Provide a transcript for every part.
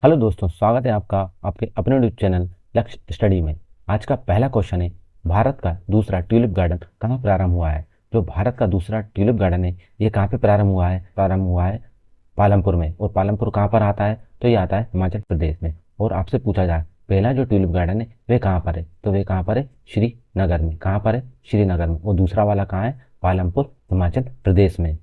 Hello दोस्तों, स्वागत है आपका आपके अपने यूट्यूब चैनल लक्ष्य स्टडी में। आज का पहला क्वेश्चन है, भारत का दूसरा ट्यूलिप गार्डन कहाँ प्रारंभ हुआ है। जो भारत का दूसरा ट्यूलिप गार्डन है ये कहाँ पे प्रारंभ हुआ है? प्रारंभ हुआ है पालमपुर में। और पालमपुर कहाँ पर आता है? तो ये आता है हिमाचल प्रदेश में। और आपसे पूछा जाए पहला जो ट्यूलिप गार्डन है वे कहाँ पर है, तो वे कहाँ पर है? श्रीनगर में। कहाँ पर है? श्रीनगर में। और दूसरा वाला कहाँ है? पालमपुर, हिमाचल प्रदेश में।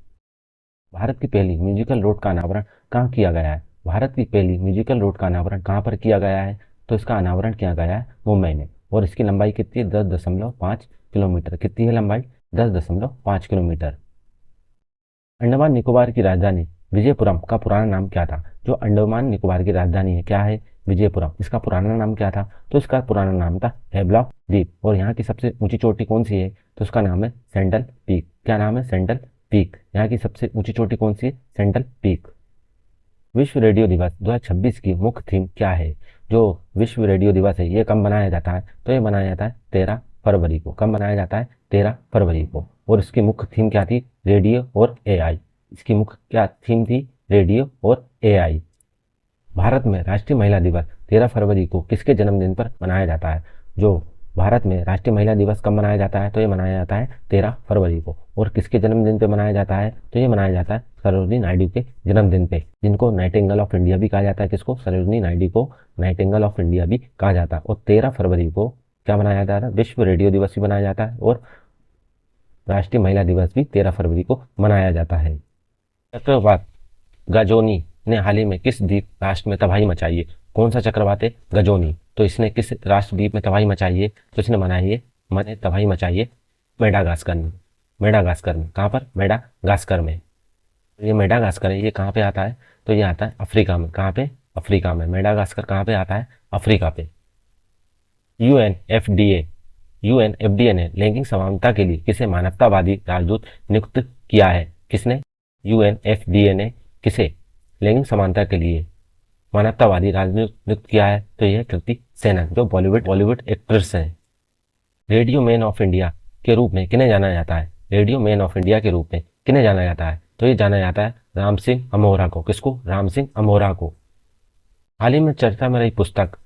भारत की पहली म्यूजिकल रोड का अनावरण कहाँ किया गया है? भारत की पहली म्यूजिकल रोड का अनावरण कहाँ पर किया गया है? तो इसका अनावरण किया गया है मुंबई में। और इसकी लंबाई कितनी है? 10.5 किलोमीटर। कितनी है लंबाई? 10.5 किलोमीटर। अंडमान निकोबार की राजधानी विजयपुरम का पुराना नाम क्या था? जो अंडमान निकोबार की राजधानी है क्या है? विजयपुरम। इसका पुराना नाम क्या था? तो इसका पुराना नाम था हैवलॉक द्वीप। और यहाँ की सबसे ऊंची चोटी कौन सी है? तो उसका नाम है सेंट्रल पीक। क्या नाम है? Central peak. यहाँ की सबसे ऊंची चोटी कौन सी है? Central peak. विश्व रेडियो दिवस 2026 की मुख्य थीम क्या है? जो विश्व रेडियो दिवस है ये कब मनाया जाता है? तो ये मनाया जाता है 13 फरवरी को। कब मनाया जाता है? 13 फरवरी को। और इसकी मुख्य थीम क्या थी? रेडियो और एआई। इसकी मुख्य क्या थीम थी? रेडियो और एआई। भारत में राष्ट्रीय महिला दिवस 13 फरवरी को किसके जन्मदिन पर मनाया जाता है? जो भारत में राष्ट्रीय महिला दिवस कब मनाया जाता है? तो ये मनाया जाता है 13 फरवरी को। और किसके जन्मदिन पे मनाया जाता है? तो ये मनाया जाता है सरोजिनी नायडू के जन्मदिन पे, जिनको नाइटिंगेल ऑफ इंडिया भी कहा जाता है। किसको? सरोजिनी नायडू को नाइटिंगेल ऑफ इंडिया भी कहा जाता है। और 13 फरवरी को क्या मनाया जाता है? विश्व रेडियो दिवस भी मनाया जाता है और राष्ट्रीय महिला दिवस भी 13 फरवरी को मनाया जाता है। चक्रवात गजोनी ने हाल ही में किस द्वीप राष्ट्र में तबाही मचाई है? कौन सा चक्रवात है? गजोनी। तो इसने किस राष्ट्र द्वीप में तबाही मचाई है? तो इसने मैंने तबाही मचाई है मेडागास्कर में। मेडागास्कर में। कहाँ पर? मेडागास्कर में। ये मेडागास्कर है, ये कहाँ पे आता है? तो ये आता है अफ्रीका में। कहाँ पे? अफ्रीका में। मेडागास्कर कहाँ पे आता है? अफ्रीका पे। यूएनएफडीए यूएनएफडीए ने लैंगिक समानता के लिए किसे मानवतावादी राजदूत नियुक्त किया है? किसने? यूएनएफडीए ने किसे लैंगिक समानता के लिए मानवतावादी राजदूत नियुक्त किया है? तो यह कृति सेनन, जो बॉलीवुड एक्ट्रेस है। रेडियो मैन ऑफ इंडिया के रूप में किन्हें जाना जाता है? रेडियो मैन ऑफ इंडिया के रूप में किन्हें जाना जाता है? तो ये जाना जाता है राम सिंह अमोरा को। किसको? राम सिंह अमोरा को। हाल ही में चर्चा में रही पुस्तक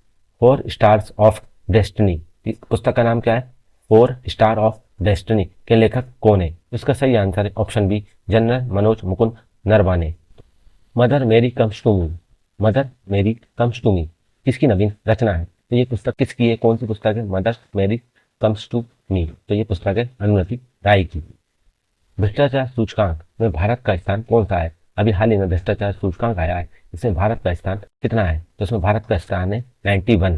4 स्टार्स ऑफ डेस्टिनी, पुस्तक का नाम क्या है? 4 स्टार ऑफ डेस्टिनी के लेखक कौन है? इसका सही आंसर है option B, general Manoj Mukund Naravane. Mother Mary comes to me, mother Mary comes to me किसकी नवीन रचना है? तो ये पुस्तक किसकी है? कौन सी पुस्तक है? मदर मेरी कम्स टू मी। तो ये पुस्तक है अनुरति राय की। भ्रष्टाचार सूचकांक में भारत का स्थान कौन सा है? अभी हाल ही में भ्रष्टाचार सूचकांक आया है, इसमें भारत का स्थान कितना है? तो इसमें भारत का स्थान है 91।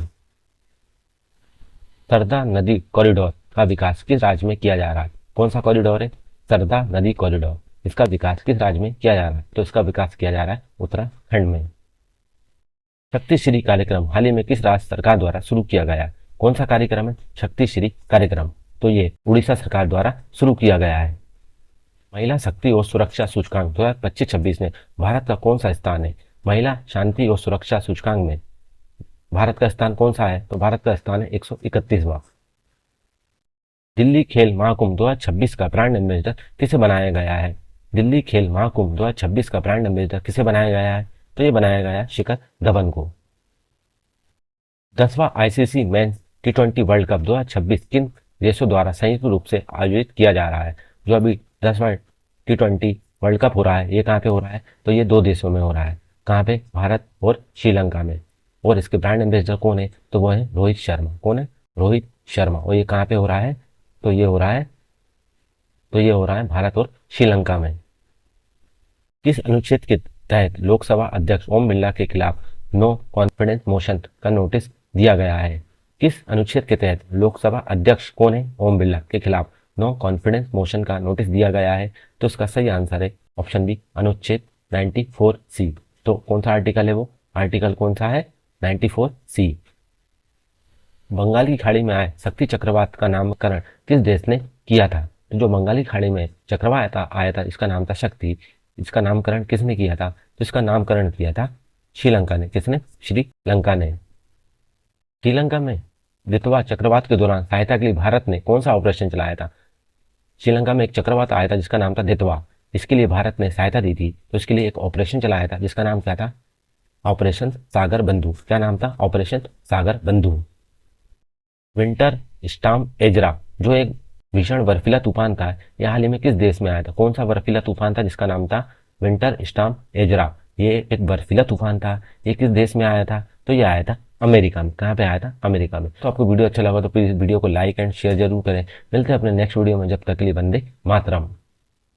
सरदा नदी कॉरिडोर का विकास किस राज्य में किया जा रहा है? कौन सा कॉरिडोर है? सरदा नदी कॉरिडोर। इसका विकास किस राज्य में किया जा रहा है? तो इसका विकास किया जा रहा है उत्तराखंड में। शक्तिश्री कार्यक्रम हाल ही में किस राज्य सरकार द्वारा शुरू किया गया है? कौन सा कार्यक्रम है? शक्तिश्री कार्यक्रम। तो ये उड़ीसा सरकार द्वारा शुरू किया गया है। महिला शक्ति और सुरक्षा सूचकांक 2025-26 में भारत का कौन सा स्थान है? महिला शांति और सुरक्षा सूचकांक में भारत का स्थान कौन सा है? तो भारत का स्थान है 131वां। दिल्ली खेल महाकुंभ 2026 का ब्रांड एम्बेसडर किसे बनाया गया है? दिल्ली खेल महाकुंभ 2026 का ब्रांड एम्बेसडर किसे बनाया गया है? तो ये बनाया गया है शिखर धवन को। 10वां ICC men's T20 world cup 2026 किन देशों द्वारा संयुक्त रूप से आयोजित किया जा रहा है? जो अभी 10वां T20 वर्ल्ड कप हो रहा है ये कहाँ पे हो रहा है? तो ये 2 देशों में हो रहा है। कहाँ पे? भारत और श्रीलंका में। और इसके ब्रांड एम्बेसडर कौन है? तो वो है रोहित शर्मा। कौन है? रोहित शर्मा। और ये कहाँ पे हो रहा है? तो ये हो रहा है भारत और श्रीलंका में। किस अनुच्छेद के तहत लोकसभा अध्यक्ष ओम बिरला के खिलाफ नो कॉन्फिडेंस मोशन का नोटिस दिया गया है? किस अनुच्छेद के तहत लोकसभा अध्यक्ष कौन है? ओम बिरला के खिलाफ नो कॉन्फिडेंस मोशन का नोटिस दिया गया है? तो इसका सही आंसर है ऑप्शन बी, अनुच्छेद 94C। तो कौन सा आर्टिकल है वो? आर्टिकल कौन सा है? 94C। बंगाल की खाड़ी में आए शक्ति चक्रवात का नामकरण किस देश ने किया था? जो बंगाली खाड़ी में चक्रवात आया था इसका नाम था शक्ति। इसका नामकरण किसने किया था? तो इसका नामकरण किया था श्रीलंका ने। किसने? श्रीलंका ने। श्रीलंका में दितवा चक्रवात के दौरान सहायता के लिए भारत ने कौन सा ऑपरेशन चलाया था? श्रीलंका में एक चक्रवात आया था जिसका नाम था दितवा। इसके लिए भारत ने सहायता दी थी, तो इसके लिए एक ऑपरेशन चलाया था जिसका नाम क्या था? ऑपरेशन सागर बंधु। क्या नाम था? ऑपरेशन सागर बंधु। विंटर स्टॉर्म एजरा जो एक भीषण बर्फीला तूफान था, यह हाल ही में किस देश में आया था? कौन सा बर्फीला तूफान था जिसका नाम था विंटर स्टॉर्म एजरा? ये एक बर्फीला तूफान था। ये किस देश में आया था? तो ये आया था अमेरिका में। कहाँ पे आया था? अमेरिका में। तो आपको वीडियो अच्छा लगा तो प्लीज वीडियो को लाइक एंड शेयर जरूर करें। मिलते हैं अपने नेक्स्ट वीडियो में, जब तक के लिए वंदे मातरम।